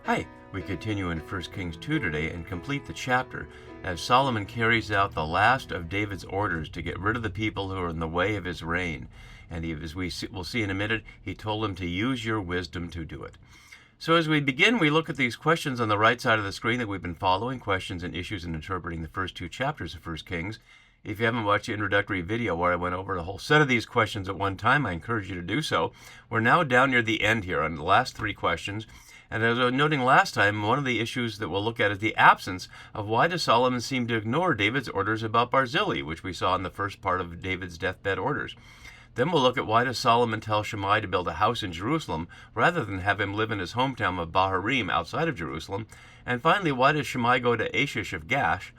Hi, we continue in 1 Kings 2 today and complete the chapter as Solomon carries out the last of David's orders to get rid of the people who are in the way of his reign. And as we'll see in a minute, he told him to use your wisdom to do it. So as we begin, we look at these questions on the right side of the screen that we've been following, questions and issues in interpreting the first two chapters of 1 Kings. If you haven't watched the introductory video where I went over a whole set of these questions at one time, I encourage you to do so. We're now down near the end here on the last three questions. And as I was noting last time, one of the issues that we'll look at is the absence of why does Solomon seem to ignore David's orders about Barzillai, which we saw in the first part of David's deathbed orders. Then we'll look at why does Solomon tell Shimei to build a house in Jerusalem rather than have him live in his hometown of Baharim outside of Jerusalem. And finally, why does Shimei go to Achish of Gath,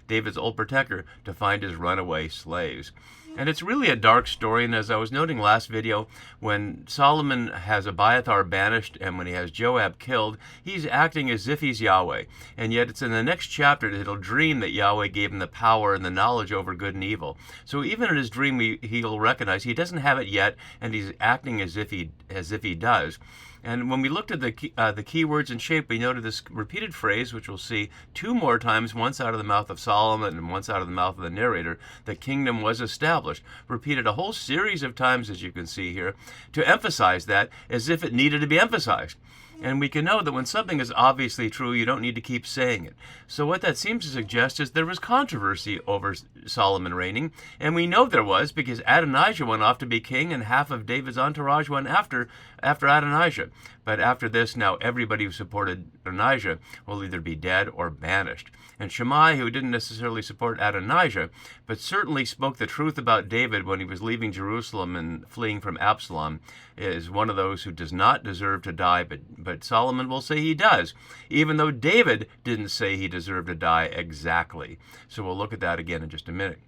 David's old protector, to find his runaway slaves? And it's really a dark story, and as I was noting last video, when Solomon has Abiathar banished and when he has Joab killed, he's acting as if he's Yahweh. And yet it's in the next chapter that he'll dream that Yahweh gave him the power and the knowledge over good and evil. So even in his dream, he'll recognize he doesn't have it yet, and he's acting as if he does. And when we looked at the key words and shape, we noted this repeated phrase, which we'll see two more times, once out of the mouth of Solomon and once out of the mouth of the narrator, the kingdom was established. Repeated a whole series of times, as you can see here, to emphasize that as if it needed to be emphasized. And we can know that when something is obviously true, you don't need to keep saying it. So what that seems to suggest is there was controversy over Solomon reigning, and we know there was because Adonijah went off to be king, and half of David's entourage went after Adonijah. But after this, now everybody who supported Adonijah will either be dead or banished. And Shimei, who didn't necessarily support Adonijah, but certainly spoke the truth about David when he was leaving Jerusalem and fleeing from Absalom, is one of those who does not deserve to die, but Solomon will say he does, even though David didn't say he deserved to die exactly. So we'll look at that again in just a minute.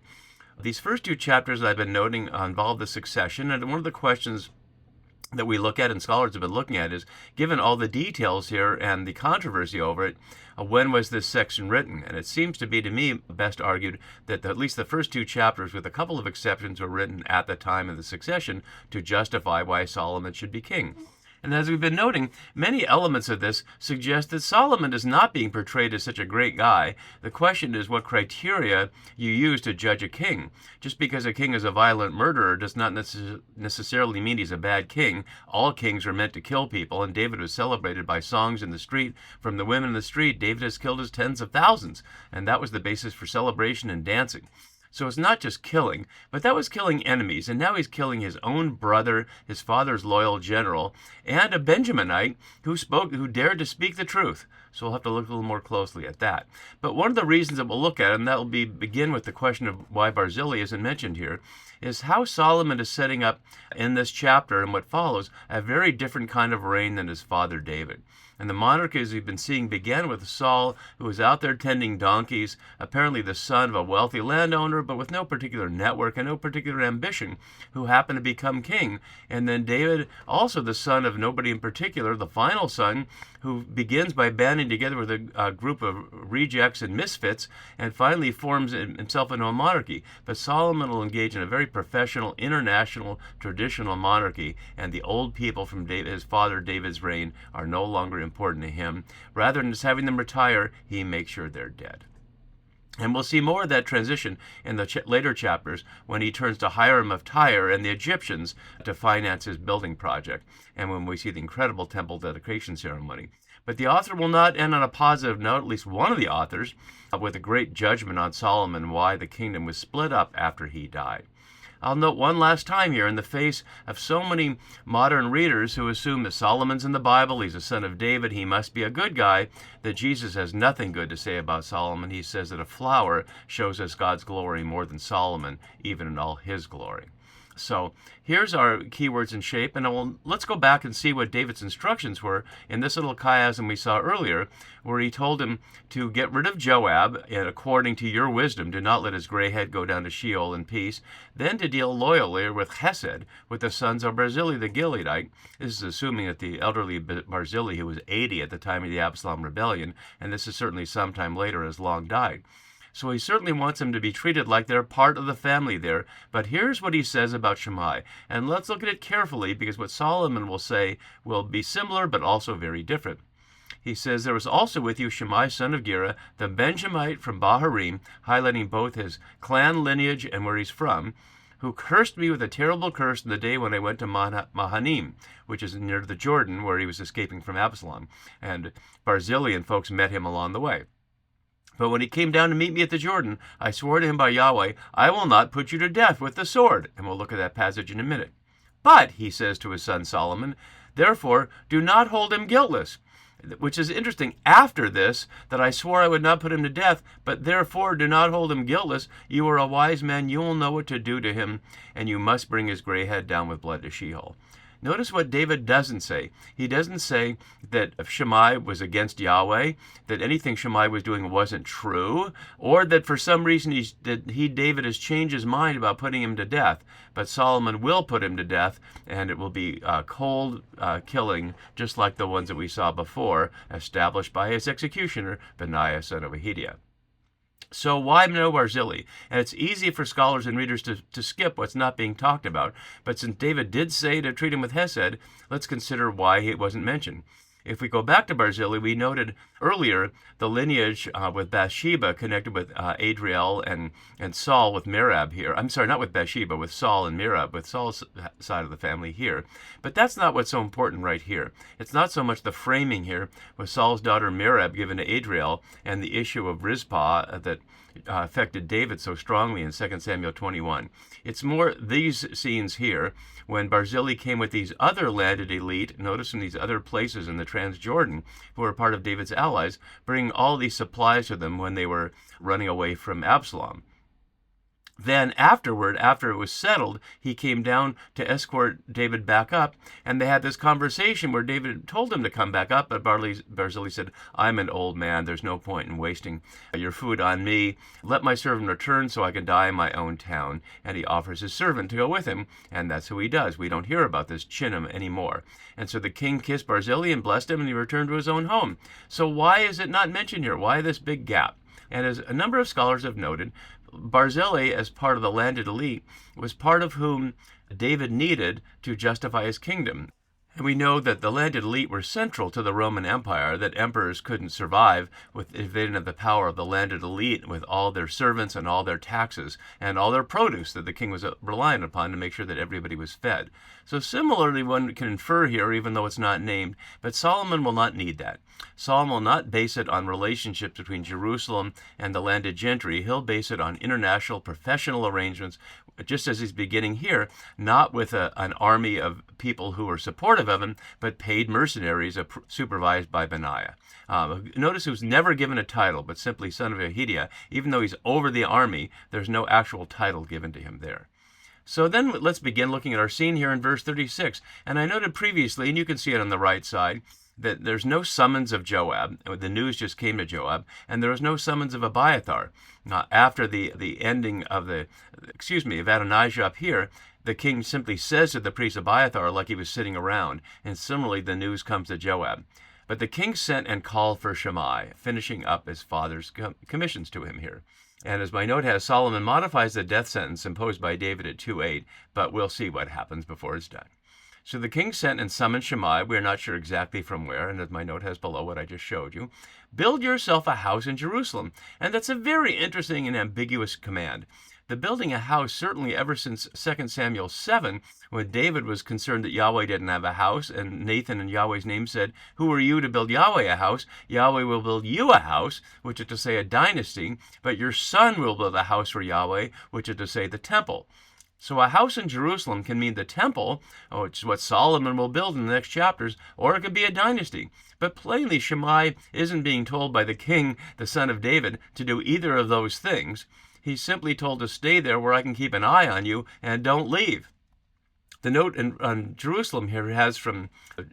These first two chapters I've been noting involve the succession, and one of the questions that we look at and scholars have been looking at is, given all the details here and the controversy over it, when was this section written? And it seems to be, to me, best argued that at least the first two chapters, with a couple of exceptions, were written at the time of the succession to justify why Solomon should be king. And as we've been noting, many elements of this suggest that Solomon is not being portrayed as such a great guy. The question is what criteria you use to judge a king. Just because a king is a violent murderer does not necessarily mean he's a bad king. All kings are meant to kill people, and David was celebrated by songs in the street. From the women in the street, David has killed his tens of thousands, and that was the basis for celebration and dancing. So it's not just killing, but that was killing enemies, and now he's killing his own brother, his father's loyal general, and a Benjaminite who dared to speak the truth. So we'll have to look a little more closely at that. But one of the reasons that we'll look at, and that will begin with the question of why Barzillai isn't mentioned here, is how Solomon is setting up in this chapter and what follows a very different kind of reign than his father David. And the monarchy, as we've been seeing, began with Saul, who was out there tending donkeys, apparently the son of a wealthy landowner, but with no particular network and no particular ambition, who happened to become king. And then David, also the son of nobody in particular, the final son, who begins by banding together with a group of rejects and misfits, and finally forms himself into a monarchy. But Solomon will engage in a very professional, international, traditional monarchy, and the old people from his father David's reign are no longer important to him. Rather than just having them retire, he makes sure they're dead. And we'll see more of that transition in the later chapters when he turns to Hiram of Tyre and the Egyptians to finance his building project, and when we see the incredible temple dedication ceremony. But the author will not end on a positive note, at least one of the authors, with a great judgment on Solomon and why the kingdom was split up after he died. I'll note one last time here, in the face of so many modern readers who assume that Solomon's in the Bible, he's a son of David, he must be a good guy, that Jesus has nothing good to say about Solomon. He says that a flower shows us God's glory more than Solomon, even in all his glory. So here's our keywords and shape, and let's go back and see what David's instructions were in this little chiasm we saw earlier, where he told him to get rid of Joab, and according to your wisdom, do not let his gray head go down to Sheol in peace, then to deal loyally with Chesed, with the sons of Barzillai the Gileadite. This is assuming that the elderly Barzillai, who was 80 at the time of the Absalom rebellion, and this is certainly sometime later, has long died. So he certainly wants them to be treated like they're part of the family there. But here's what he says about Shimei. And let's look at it carefully, because what Solomon will say will be similar but also very different. He says, there was also with you Shimei, son of Gera, the Benjamite from Baharim, highlighting both his clan lineage and where he's from, who cursed me with a terrible curse in the day when I went to Mahanaim, which is near the Jordan, where he was escaping from Absalom. And Barzillai and folks met him along the way. But when he came down to meet me at the Jordan, I swore to him by Yahweh, I will not put you to death with the sword. And we'll look at that passage in a minute. But, he says to his son Solomon, therefore do not hold him guiltless. Which is interesting. After this, that I swore I would not put him to death, but therefore do not hold him guiltless. You are a wise man, you will know what to do to him, and you must bring his gray head down with blood to Sheol. Notice what David doesn't say. He doesn't say that Shimei was against Yahweh, that anything Shimei was doing wasn't true, or that for some reason David has changed his mind about putting him to death. But Solomon will put him to death, and it will be cold killing, just like the ones that we saw before, established by his executioner, Benaiah, son of YHWH. So why no Barzillai? And it's easy for scholars and readers to skip what's not being talked about. But since David did say to treat him with Hesed, let's consider why it wasn't mentioned. If we go back to Barzillai, we noted earlier the lineage with Bathsheba connected with Adriel and Saul with Merab here. I'm sorry, not with Bathsheba, with Saul and Merab, with Saul's side of the family here. But that's not what's so important right here. It's not so much the framing here with Saul's daughter Merab given to Adriel and the issue of Rizpah that affected David so strongly in 2 Samuel 21. It's more these scenes here when Barzillai came with these other landed elite, notice in these other places in the Transjordan, who were part of David's allies, bringing all these supplies to them when they were running away from Absalom. Then afterward, after it was settled, he came down to escort David back up, and they had this conversation where David told him to come back up, but Barzillai said, I'm an old man, there's no point in wasting your food on me. Let my servant return so I can die in my own town. And he offers his servant to go with him, and that's who he does. We don't hear about this Chinam anymore. And so the king kissed Barzillai and blessed him, and he returned to his own home. So why is it not mentioned here? Why this big gap? And as a number of scholars have noted, Barzillai, as part of the landed elite, was part of whom David needed to justify his kingdom. And we know that the landed elite were central to the Roman Empire, that emperors couldn't survive if they didn't have the power of the landed elite with all their servants and all their taxes and all their produce that the king was reliant upon to make sure that everybody was fed. So similarly, one can infer here, even though it's not named, but Solomon will not need that. Solomon will not base it on relationships between Jerusalem and the landed gentry. He'll base it on international professional arrangements, just as he's beginning here, not with an army of people who are supportive of him, but paid mercenaries supervised by Benaiah. Notice he was never given a title, but simply son of YHWH. Even though he's over the army, there's no actual title given to him there. So then let's begin looking at our scene here in verse 36. And I noted previously, and you can see it on the right side, that there's no summons of Joab. The news just came to Joab, and there was no summons of Abiathar. After the ending of of Adonijah up here, the king simply says to the priest Abiathar like he was sitting around, and similarly the news comes to Joab. But the king sent and called for Shimei, finishing up his father's commissions to him here. And as my note has, Solomon modifies the death sentence imposed by David at 2:8, but we'll see what happens before it's done. So the king sent and summoned Shimei. We are not sure exactly from where, and as my note has below what I just showed you. Build yourself a house in Jerusalem. And that's a very interesting and ambiguous command. The building a house, certainly ever since 2 Samuel 7, when David was concerned that Yahweh didn't have a house, and Nathan in Yahweh's name said, who are you to build Yahweh a house? Yahweh will build you a house, which is to say a dynasty, but your son will build a house for Yahweh, which is to say the temple. So a house in Jerusalem can mean the temple, which is what Solomon will build in the next chapters, or it could be a dynasty. But plainly Shimei isn't being told by the king, the son of David, to do either of those things. He's simply told to stay there where I can keep an eye on you and don't leave. The note on Jerusalem here has from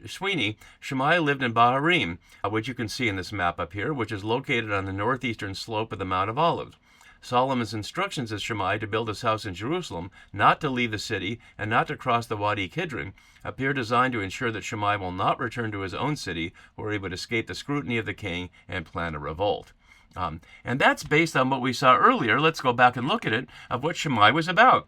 Sweeney, Shimei lived in Baharim, which you can see in this map up here, which is located on the northeastern slope of the Mount of Olives. Solomon's instructions to Shimei to build his house in Jerusalem, not to leave the city, and not to cross the Wadi Kidron, appear designed to ensure that Shimei will not return to his own city, where he would escape the scrutiny of the king and plan a revolt. And that's based on what we saw earlier. Let's go back and look at it, of what Shimei was about.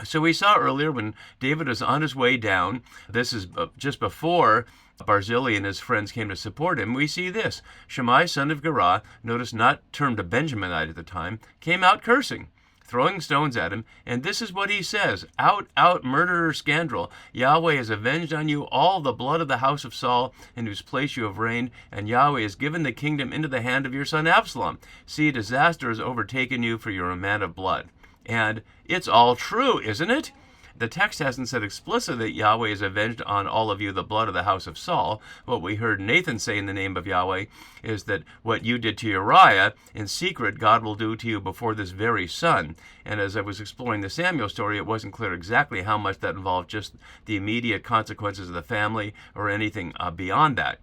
So we saw earlier when David was on his way down, this is just before Barzillai and his friends came to support him, we see this. Shimei, son of Gera, notice not termed a Benjaminite at the time, came out cursing, throwing stones at him, and this is what he says, "Out, out, murderer, scoundrel! Yahweh has avenged on you all the blood of the house of Saul, in whose place you have reigned, and Yahweh has given the kingdom into the hand of your son Absalom. See, disaster has overtaken you, for you're a man of blood." And it's all true, isn't it? The text hasn't said explicitly that Yahweh has avenged on all of you the blood of the house of Saul. What we heard Nathan say in the name of Yahweh is that what you did to Uriah in secret, God will do to you before this very son. And as I was exploring the Samuel story, it wasn't clear exactly how much that involved just the immediate consequences of the family or anything beyond that.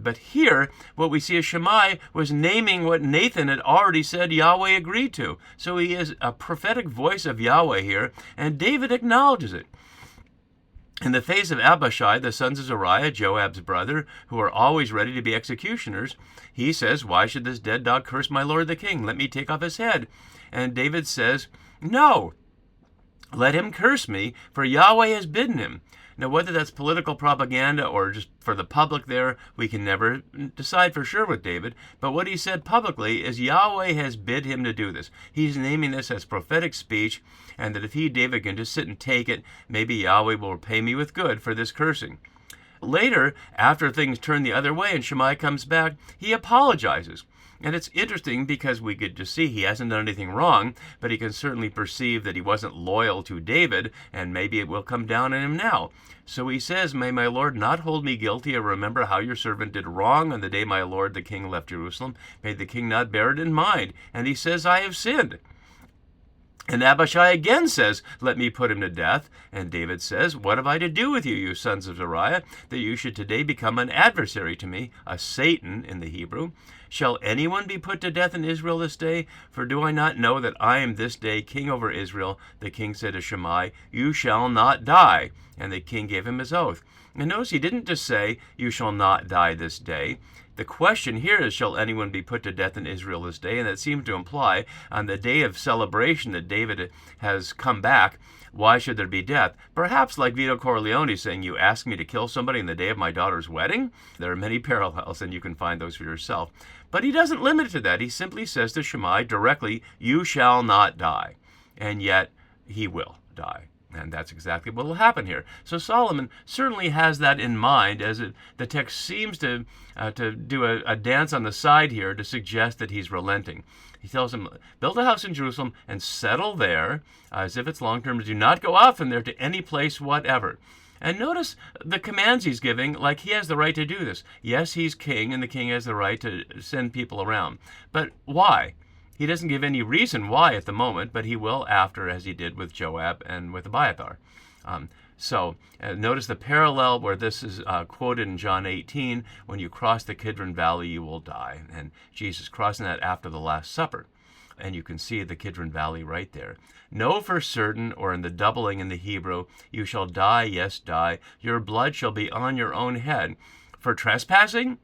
But here, what we see is Shimei was naming what Nathan had already said Yahweh agreed to. So he is a prophetic voice of Yahweh here, and David acknowledges it. In the face of Abishai, the sons of Zeruiah, Joab's brother, who are always ready to be executioners, he says, "Why should this dead dog curse my lord the king? Let me take off his head." And David says, "No, let him curse me, for Yahweh has bidden him." Now, whether that's political propaganda or just for the public there, we can never decide for sure with David. But what he said publicly is Yahweh has bid him to do this. He's naming this as prophetic speech, and that if he, David, can just sit and take it, maybe Yahweh will repay me with good for this cursing. Later, after things turn the other way and Shimei comes back, he apologizes. And it's interesting because we could just see he hasn't done anything wrong, but he can certainly perceive that he wasn't loyal to David, and maybe it will come down on him now. So he says, "May my lord not hold me guilty, or remember how your servant did wrong on the day my lord the king left Jerusalem. May the king not bear it in mind." And he says, "I have sinned." And Abishai again says, "Let me put him to death." And David says, "What have I to do with you, you sons of Zeruiah, that you should today become an adversary to me, a Satan in the Hebrew? Shall anyone be put to death in Israel this day? For do I not know that I am this day king over Israel?" The king said to Shimei, "You shall not die." And the king gave him his oath. And notice he didn't just say, "You shall not die this day." The question here is, shall anyone be put to death in Israel this day? And that seems to imply on the day of celebration that David has come back, why should there be death? Perhaps like Vito Corleone saying, "You ask me to kill somebody in the day of my daughter's wedding?" There are many parallels, and you can find those for yourself. But he doesn't limit it to that. He simply says to Shimei directly, "You shall not die." And yet he will die. And that's exactly what will happen here. So Solomon certainly has that in mind, as the text seems to do a dance on the side here to suggest that he's relenting. He tells him, "Build a house in Jerusalem and settle there, as if it's long-term. Do not go out from there to any place whatever." And notice the commands he's giving, like he has the right to do this. Yes, he's king, and the king has the right to send people around. But why? He doesn't give any reason why at the moment, but he will after, as he did with Joab and with Abiathar. So notice the parallel where this is quoted in John 18, "When you cross the Kidron Valley, you will die." And Jesus crossing that after the Last Supper. And you can see the Kidron Valley right there. "Know for certain," or in the doubling in the Hebrew, "you shall die, yes, die. Your blood shall be on your own head." For trespassing?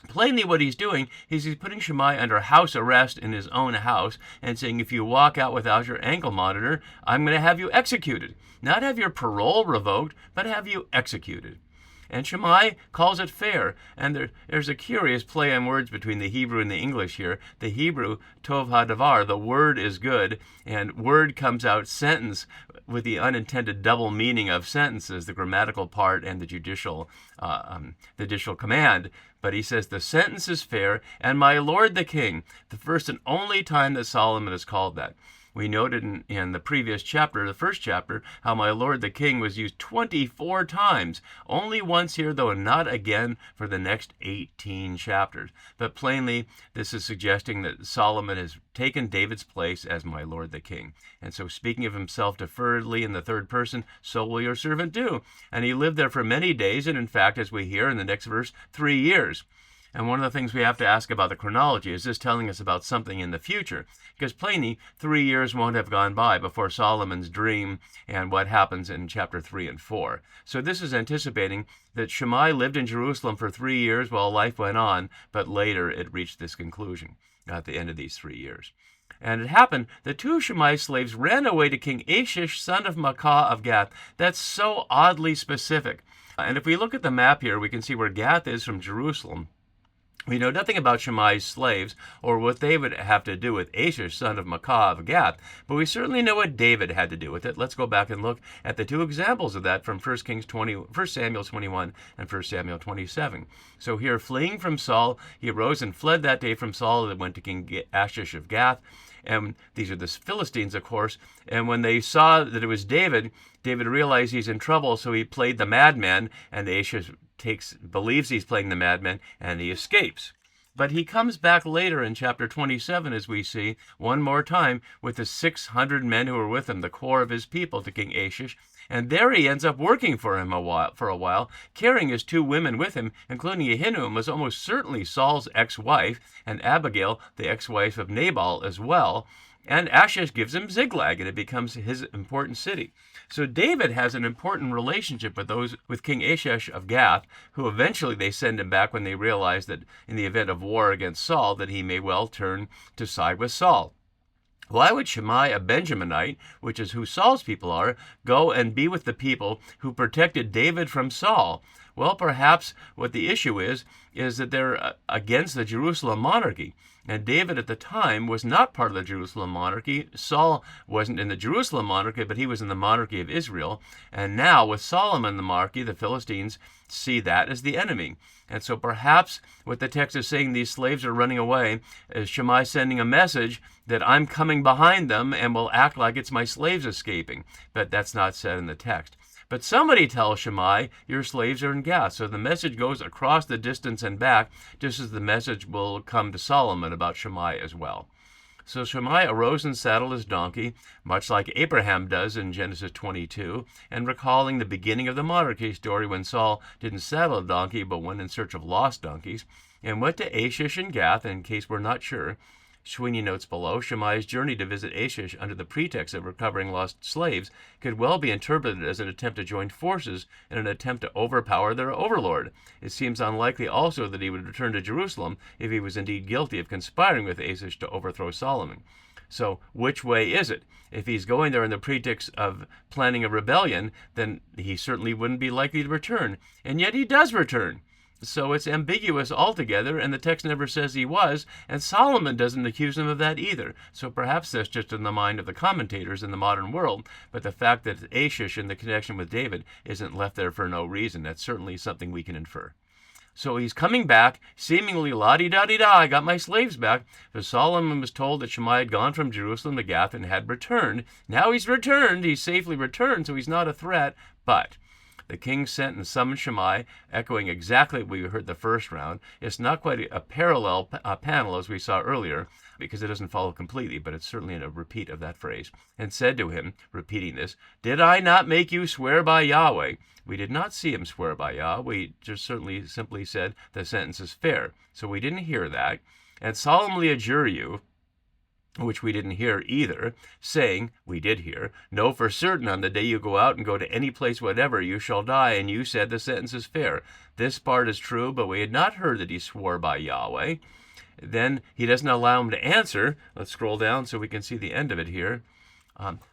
Plainly what he's doing is he's putting Shimei under house arrest in his own house and saying, if you walk out without your ankle monitor, I'm going to have you executed. Not have your parole revoked, but have you executed. And Shimei calls it fair. And there's a curious play on words between the Hebrew and the English here. The Hebrew, tov hadavar, the word is good, and word comes out sentence with the unintended double meaning of sentences, the grammatical part and the judicial command. But he says the sentence is fair, and my lord the king, the first and only time that Solomon is called that. We noted in the previous chapter, the first chapter, how my lord the king was used 24 times. Only once here, though, and not again for the next 18 chapters. But plainly, this is suggesting that Solomon has taken David's place as my lord the king. And so speaking of himself deferredly in the third person, so will your servant do. And he lived there for many days, and in fact, as we hear in the next verse, 3 years. And one of the things we have to ask about the chronology, is this telling us about something in the future? Because plainly, 3 years won't have gone by before Solomon's dream and what happens in chapter 3 and 4. So this is anticipating that Shimei lived in Jerusalem for 3 years while life went on, but later it reached this conclusion at the end of these 3 years. And it happened that 2 of Shimei's slaves ran away to King Achish, son of Maacah of Gath. That's so oddly specific. And if we look at the map here, we can see where Gath is from Jerusalem. We know nothing about Shimei's slaves or what they would have to do with Achish, son of Maacah of Gath, but we certainly know what David had to do with it. Let's go back and look at the 2 examples of that from 1 Samuel 21 and 1 Samuel 27. So here, fleeing from Saul, he arose and fled that day from Saul and went to King Achish of Gath. And these are the Philistines, of course. And when they saw that it was David, David realized he's in trouble, so he played the madman, and Achish believes he's playing the madman, and he escapes. But he comes back later in chapter 27, as we see, one more time with the 600 men who were with him, the core of his people, to King Achish. And there he ends up working for him for a while, carrying his 2 women with him, including Ahinoam, was almost certainly Saul's ex-wife, and Abigail, the ex-wife of Nabal, as well. And Achish gives him Ziklag, and it becomes his important city. So David has an important relationship with King Achish of Gath, who eventually they send him back when they realize that in the event of war against Saul, that he may well turn to side with Saul. Why would Shimei, a Benjaminite, which is who Saul's people are, go and be with the people who protected David from Saul? Well, perhaps what the issue is that they're against the Jerusalem monarchy. And David at the time was not part of the Jerusalem monarchy. Saul wasn't in the Jerusalem monarchy, but he was in the monarchy of Israel. And now with Solomon in the monarchy, the Philistines see that as the enemy. And so perhaps what the text is saying, these slaves are running away, is Shimei sending a message that I'm coming behind them and will act like it's my slaves escaping. But that's not said in the text. But somebody tells Shimei, your slaves are in Gath. So the message goes across the distance and back, just as the message will come to Solomon about Shimei as well. So Shimei arose and saddled his donkey, much like Abraham does in Genesis 22, and recalling the beginning of the monarchy story when Saul didn't saddle a donkey but went in search of lost donkeys, and went to Achish and Gath, in case we're not sure. Sweeney notes below, Shimei's journey to visit Achish under the pretext of recovering lost slaves could well be interpreted as an attempt to join forces in an attempt to overpower their overlord. It seems unlikely also that he would return to Jerusalem if he was indeed guilty of conspiring with Achish to overthrow Solomon. So which way is it? If he's going there in the pretext of planning a rebellion, then he certainly wouldn't be likely to return. And yet he does return. So it's ambiguous altogether, and the text never says he was, and Solomon doesn't accuse him of that either. So perhaps that's just in the mind of the commentators in the modern world, but the fact that Achish in the connection with David isn't left there for no reason, that's certainly something we can infer. So he's coming back, seemingly la-di-da-di-da, I got my slaves back. For Solomon was told that Shimei had gone from Jerusalem to Gath and had returned. Now he's returned, he's safely returned, so he's not a threat, but the king sent and summoned Shimei, echoing exactly what we heard the first round. It's not quite a parallel panel as we saw earlier, because it doesn't follow completely, but it's certainly a repeat of that phrase. And said to him, repeating this, did I not make you swear by Yahweh? We did not see him swear by Yahweh. We just simply said the sentence is fair. So we didn't hear that. And solemnly adjure you, which we didn't hear either, saying, we did hear, know for certain on the day you go out and go to any place whatever, you shall die, and you said the sentence is fair. This part is true, but we had not heard that he swore by Yahweh. Then he doesn't allow him to answer. Let's scroll down so we can see the end of it here.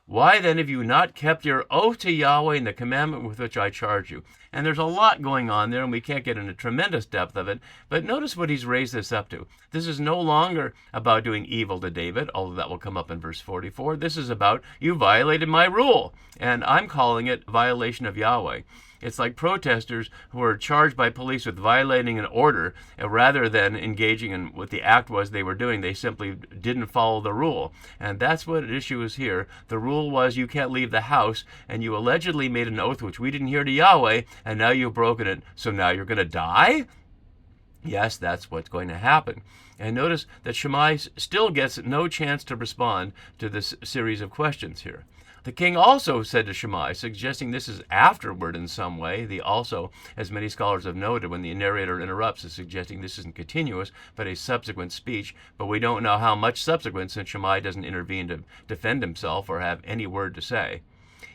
Why then have you not kept your oath to Yahweh and the commandment with which I charge you? And there's a lot going on there, and we can't get into tremendous depth of it, but notice what he's raised this up to. This is no longer about doing evil to David, although that will come up in verse 44. This is about, you violated my rule, and I'm calling it violation of Yahweh. It's like protesters who are charged by police with violating an order, rather than engaging in what the act was they were doing. They simply didn't follow the rule. And that's what the issue is here. The rule was you can't leave the house, and you allegedly made an oath which we didn't hear to Yahweh, and now you've broken it, so now you're going to die? Yes, that's what's going to happen. And notice that Shimei still gets no chance to respond to this series of questions here. The king also said to Shimei, suggesting this is afterward in some way. The also, as many scholars have noted, when the narrator interrupts, is suggesting this isn't continuous, but a subsequent speech. But we don't know how much subsequent, since Shimei doesn't intervene to defend himself or have any word to say.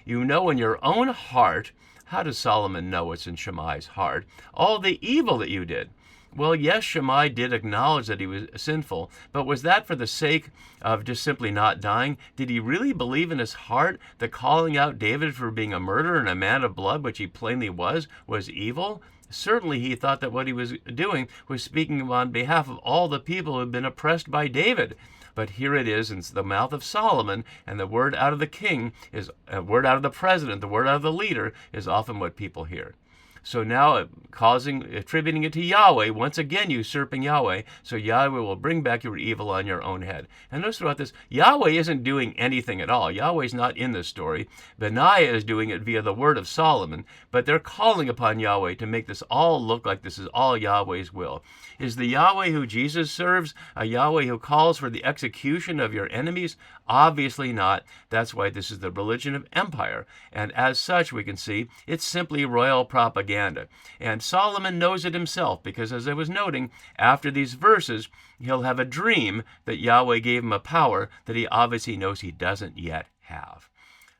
You know in your own heart. How does Solomon know what's in Shimei's heart? All the evil that you did. Well, yes, Shimei did acknowledge that he was sinful, but was that for the sake of just simply not dying? Did he really believe in his heart that calling out David for being a murderer and a man of blood, which he plainly was evil? Certainly he thought that what he was doing was speaking on behalf of all the people who had been oppressed by David. But here it is in the mouth of Solomon, and the word out of the king is a word out of the president, the word out of the leader is often what people hear. So now attributing it to Yahweh, once again usurping Yahweh, so Yahweh will bring back your evil on your own head. And notice throughout this, Yahweh isn't doing anything at all. Yahweh's not in this story. Benaiah is doing it via the word of Solomon, but they're calling upon Yahweh to make this all look like this is all Yahweh's will. Is the Yahweh who Jesus serves a Yahweh who calls for the execution of your enemies? Obviously not. That's why this is the religion of empire. And as such, we can see it's simply royal propaganda. And Solomon knows it himself because, as I was noting, after these verses, he'll have a dream that Yahweh gave him a power that he obviously knows he doesn't yet have.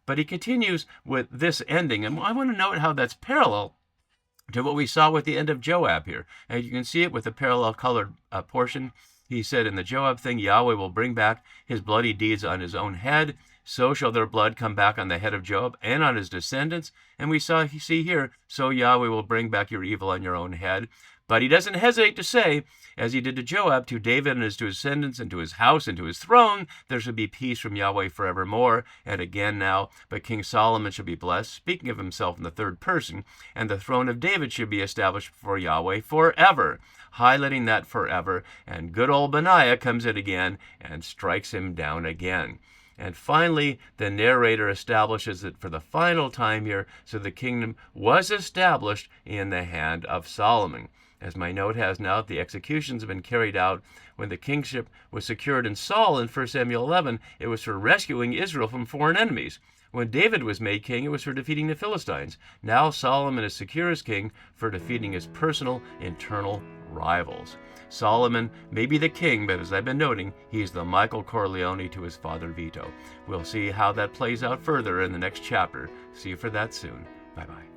But he continues with this ending, and I want to note how that's parallel to what we saw with the end of Joab here. And you can see it with the parallel colored portion. He said in the Joab thing, Yahweh will bring back his bloody deeds on his own head. So shall their blood come back on the head of Joab and on his descendants. And we see here, so Yahweh will bring back your evil on your own head. But he doesn't hesitate to say, as he did to Joab, to David and his descendants, and to his house, and to his throne, there shall be peace from Yahweh forevermore. And again now, but King Solomon shall be blessed, speaking of himself in the third person, and the throne of David should be established before Yahweh forever. Highlighting that forever, and good old Benaiah comes in again and strikes him down again. And finally, the narrator establishes it for the final time here, so the kingdom was established in the hand of Solomon. As my note has now, the executions have been carried out. When the kingship was secured in Saul in 1 Samuel 11, it was for rescuing Israel from foreign enemies. When David was made king, it was for defeating the Philistines. Now Solomon is secure as king for defeating his personal, internal rivals. Solomon may be the king, but as I've been noting, he's the Michael Corleone to his father Vito. We'll see how that plays out further in the next chapter. See you for that soon. Bye-bye.